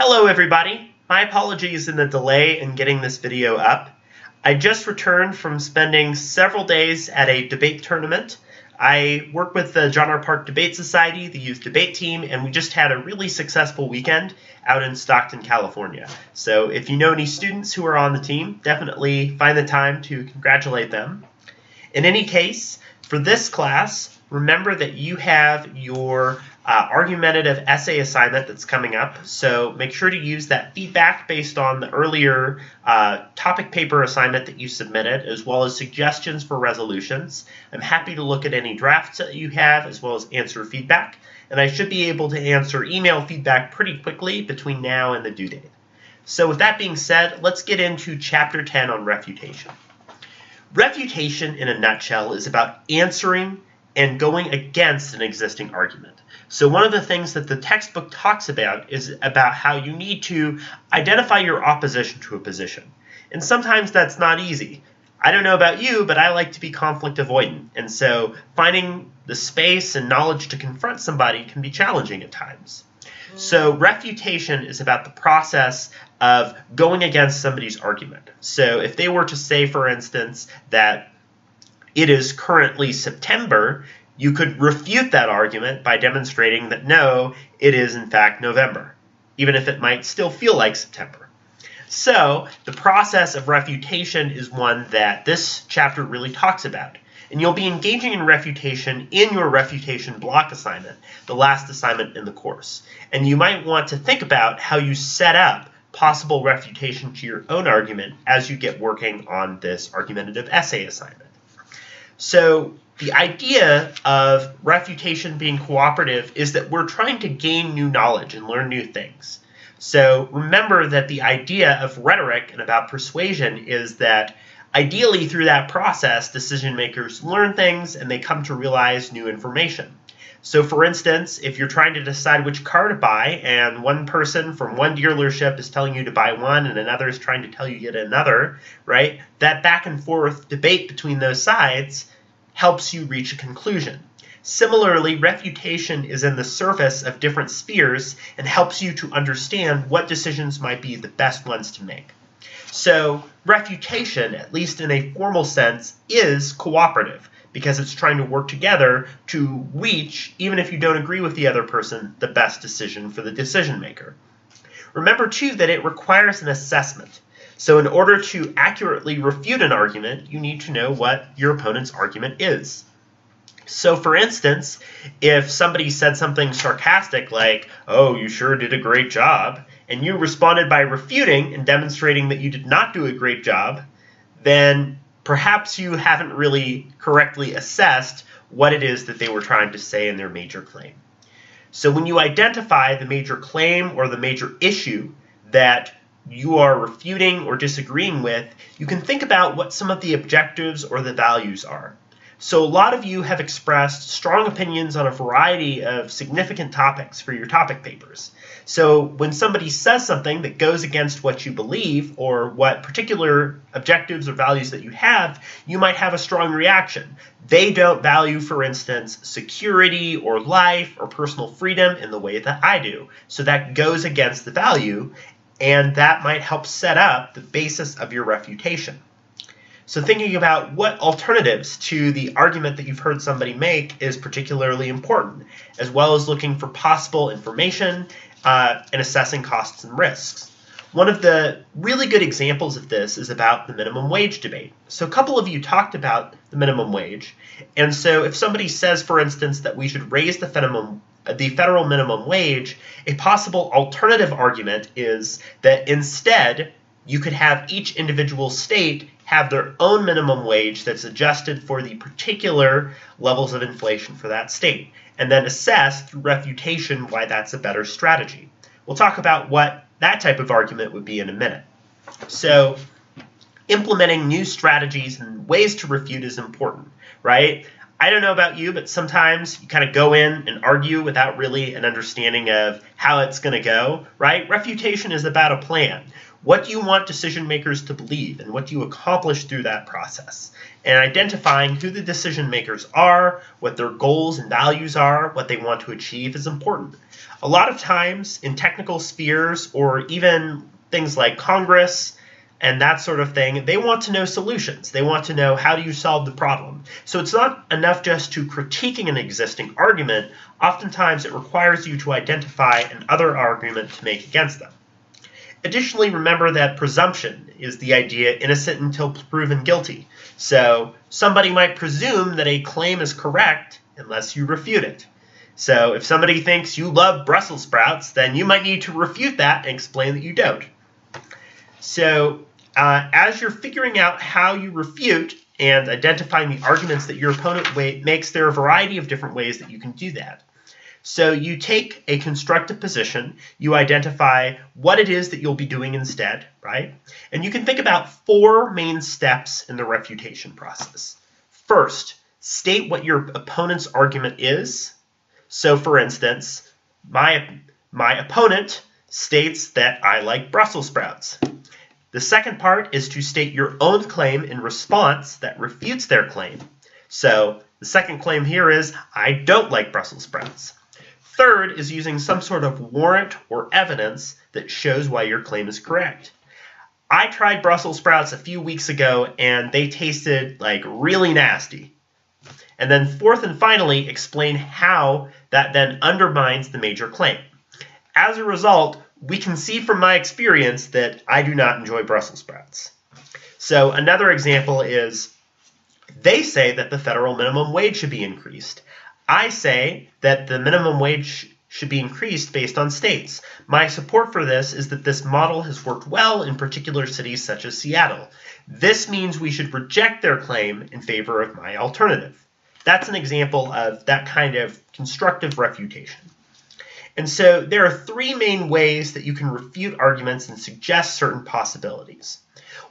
Hello everybody! My apologies in the delay in getting this video up. I just returned from spending several days at a debate tournament. I work with the John R. Park Debate Society, the youth debate team, and we just had a really successful weekend out in Stockton, California. So if you know any students who are on the team, definitely find the time to congratulate them. In any case, for this class, remember that you have your argumentative essay assignment that's coming up, so make sure to use that feedback based on the earlier topic paper assignment that you submitted, as well as suggestions for resolutions. I'm happy to look at any drafts that you have, as well as answer feedback, and I should be able to answer email feedback pretty quickly between now and the due date. So with that being said, let's get into Chapter 10 on refutation. Refutation, in a nutshell, is about answering and going against an existing argument. So one of the things that the textbook talks about is about how you need to identify your opposition to a position. And sometimes that's not easy. I don't know about you, but I like to be conflict avoidant. And so finding the space and knowledge to confront somebody can be challenging at times. So refutation is about the process of going against somebody's argument. So if they were to say, for instance, that it is currently September, you could refute that argument by demonstrating that no, it is in fact November, even if it might still feel like September. So the process of refutation is one that this chapter really talks about. And you'll be engaging in refutation in your refutation block assignment, the last assignment in the course. And you might want to think about how you set up possible refutation to your own argument as you get working on this argumentative essay assignment. So the idea of refutation being cooperative is that we're trying to gain new knowledge and learn new things. So remember that the idea of rhetoric and about persuasion is that ideally through that process, decision makers learn things and they come to realize new information. So for instance, if you're trying to decide which car to buy and one person from one dealership is telling you to buy one and another is trying to tell you yet another, right? That back and forth debate between those sides helps you reach a conclusion. Similarly, refutation is in the surface of different spheres and helps you to understand what decisions might be the best ones to make. So refutation, at least in a formal sense, is cooperative because it's trying to work together to reach, even if you don't agree with the other person, the best decision for the decision maker. Remember too that it requires an assessment. So in order to accurately refute an argument, you need to know what your opponent's argument is. So for instance, if somebody said something sarcastic like, "Oh, you sure did a great job," and you responded by refuting and demonstrating that you did not do a great job, then perhaps you haven't really correctly assessed what it is that they were trying to say in their major claim. So when you identify the major claim or the major issue that you are refuting or disagreeing with, you can think about what some of the objectives or the values are. So a lot of you have expressed strong opinions on a variety of significant topics for your topic papers. So when somebody says something that goes against what you believe or what particular objectives or values that you have, you might have a strong reaction. They don't value, for instance, security or life or personal freedom in the way that I do. So that goes against the value, and that might help set up the basis of your refutation. So thinking about what alternatives to the argument that you've heard somebody make is particularly important, as well as looking for possible information and assessing costs and risks. One of the really good examples of this is about the minimum wage debate. So a couple of you talked about the minimum wage, and so if somebody says, for instance, that we should raise the federal minimum wage, a possible alternative argument is that instead you could have each individual state have their own minimum wage that's adjusted for the particular levels of inflation for that state, and then assess through refutation why that's a better strategy. We'll talk about what that type of argument would be in a minute. So implementing new strategies and ways to refute is important, right? I don't know about you, but sometimes you kind of go in and argue without really an understanding of how it's going to go, right? Refutation is about a plan. What do you want decision makers to believe, and what do you accomplish through that process? And identifying who the decision makers are, what their goals and values are, what they want to achieve is important. A lot of times in technical spheres, or even things like Congress and that sort of thing, they want to know solutions. They want to know, how do you solve the problem? So it's not enough just to critiquing an existing argument. Oftentimes it requires you to identify another argument to make against them. Additionally, remember that presumption is the idea innocent until proven guilty. So somebody might presume that a claim is correct unless you refute it. So if somebody thinks you love Brussels sprouts, then you might need to refute that and explain that you don't. So as you're figuring out how you refute and identifying the arguments that your opponent makes, there are a variety of different ways that you can do that. So you take a constructive position, you identify what it is that you'll be doing instead, right? And you can think about 4 main steps in the refutation process. First, state what your opponent's argument is. So for instance, my opponent states that I like Brussels sprouts. The second part is to state your own claim in response that refutes their claim. So the second claim here is, I don't like Brussels sprouts. Third is using some sort of warrant or evidence that shows why your claim is correct. I tried Brussels sprouts a few weeks ago and they tasted like really nasty. And then fourth and finally, explain how that then undermines the major claim. As a result, we can see from my experience that I do not enjoy Brussels sprouts. So another example is, they say that the federal minimum wage should be increased. I say that the minimum wage should be increased based on states. My support for this is that this model has worked well in particular cities such as Seattle. This means we should reject their claim in favor of my alternative. That's an example of that kind of constructive refutation. And so there are 3 main ways that you can refute arguments and suggest certain possibilities.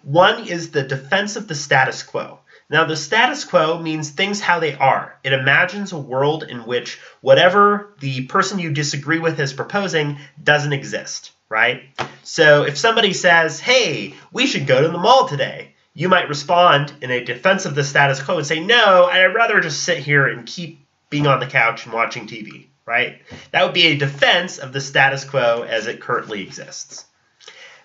One is the defense of the status quo. Now, the status quo means things how they are. It imagines a world in which whatever the person you disagree with is proposing doesn't exist, right? So if somebody says, hey, we should go to the mall today, you might respond in a defense of the status quo and say, no, I'd rather just sit here and keep being on the couch and watching TV, right? That would be a defense of the status quo as it currently exists.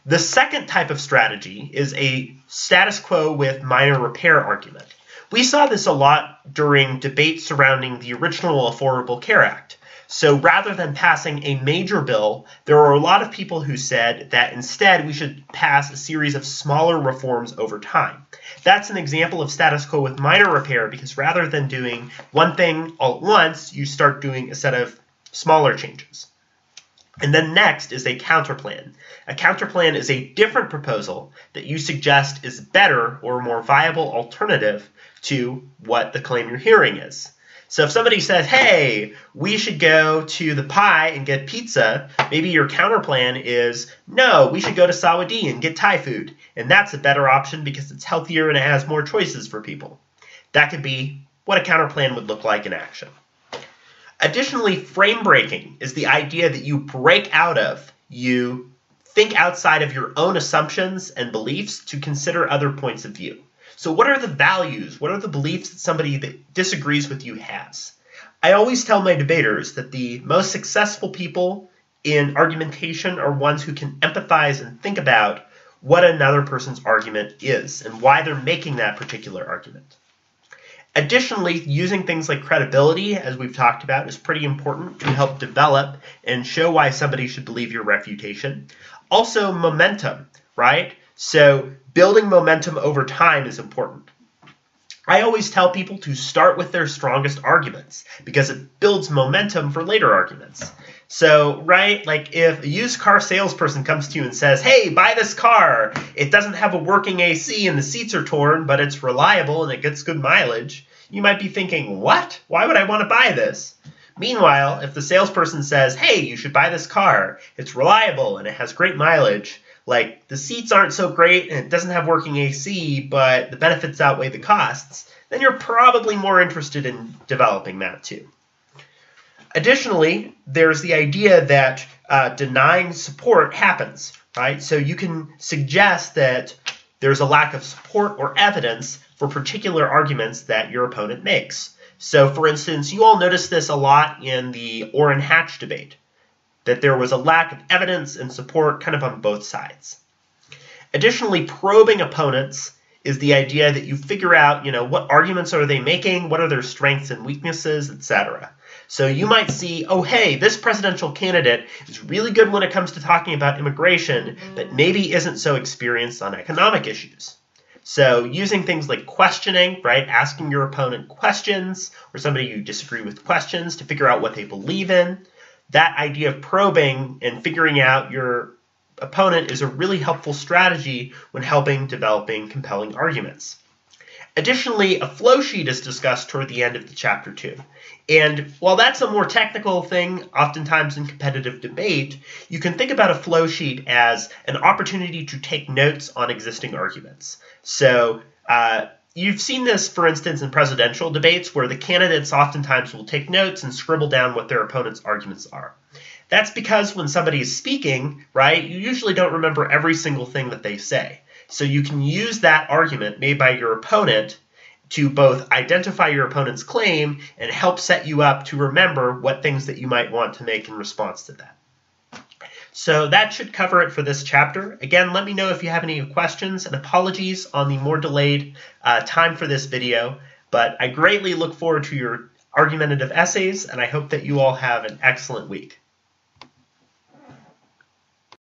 The second type of strategy is a status quo with minor repair argument. We saw this a lot during debates surrounding the original Affordable Care Act. So rather than passing a major bill, there were a lot of people who said that instead we should pass a series of smaller reforms over time. That's an example of status quo with minor repair, because rather than doing one thing all at once, you start doing a set of smaller changes. And then next is a counterplan. A counterplan is a different proposal that you suggest is better or a more viable alternative to what the claim you're hearing is. So if somebody says, hey, we should go to the Pie and get pizza, maybe your counterplan is, no, we should go to Sawadee and get Thai food. And that's a better option because it's healthier and it has more choices for people. That could be what a counterplan would look like in action. Additionally, frame breaking is the idea that you break out of, you think outside of your own assumptions and beliefs to consider other points of view. So what are the values? What are the beliefs that somebody that disagrees with you has? I always tell my debaters that the most successful people in argumentation are ones who can empathize and think about what another person's argument is and why they're making that particular argument. Additionally, using things like credibility, as we've talked about, is pretty important to help develop and show why somebody should believe your refutation. Also, momentum, right? So building momentum over time is important. I always tell people to start with their strongest arguments because it builds momentum for later arguments. So, right, like if a used car salesperson comes to you and says, hey, buy this car. It doesn't have a working AC and the seats are torn, but it's reliable and it gets good mileage. You might be thinking, what? Why would I want to buy this? Meanwhile, if the salesperson says, hey, you should buy this car. It's reliable and it has great mileage. Like the seats aren't so great and it doesn't have working AC, but the benefits outweigh the costs, then you're probably more interested in developing that too. Additionally, there's the idea that denying support happens, right? So you can suggest that there's a lack of support or evidence for particular arguments that your opponent makes. So, for instance, you all noticed this a lot in the Orrin Hatch debate, that there was a lack of evidence and support kind of on both sides. Additionally, probing opponents is the idea that you figure out, what arguments are they making, what are their strengths and weaknesses, etc. So you might see, oh, hey, this presidential candidate is really good when it comes to talking about immigration, but maybe isn't so experienced on economic issues. So using things like questioning, right, asking your opponent questions, or somebody you disagree with questions to figure out what they believe in, that idea of probing and figuring out your opponent is a really helpful strategy when developing compelling arguments. Additionally, a flow sheet is discussed toward the end of the chapter 2. And while that's a more technical thing, oftentimes in competitive debate, you can think about a flow sheet as an opportunity to take notes on existing arguments. So you've seen this, for instance, in presidential debates where the candidates oftentimes will take notes and scribble down what their opponent's arguments are. That's because when somebody is speaking, right, you usually don't remember every single thing that they say. So you can use that argument made by your opponent to both identify your opponent's claim and help set you up to remember what things that you might want to make in response to that. So that should cover it for this chapter. Again, let me know if you have any questions, and apologies on the more delayed time for this video, but I greatly look forward to your argumentative essays, and I hope that you all have an excellent week.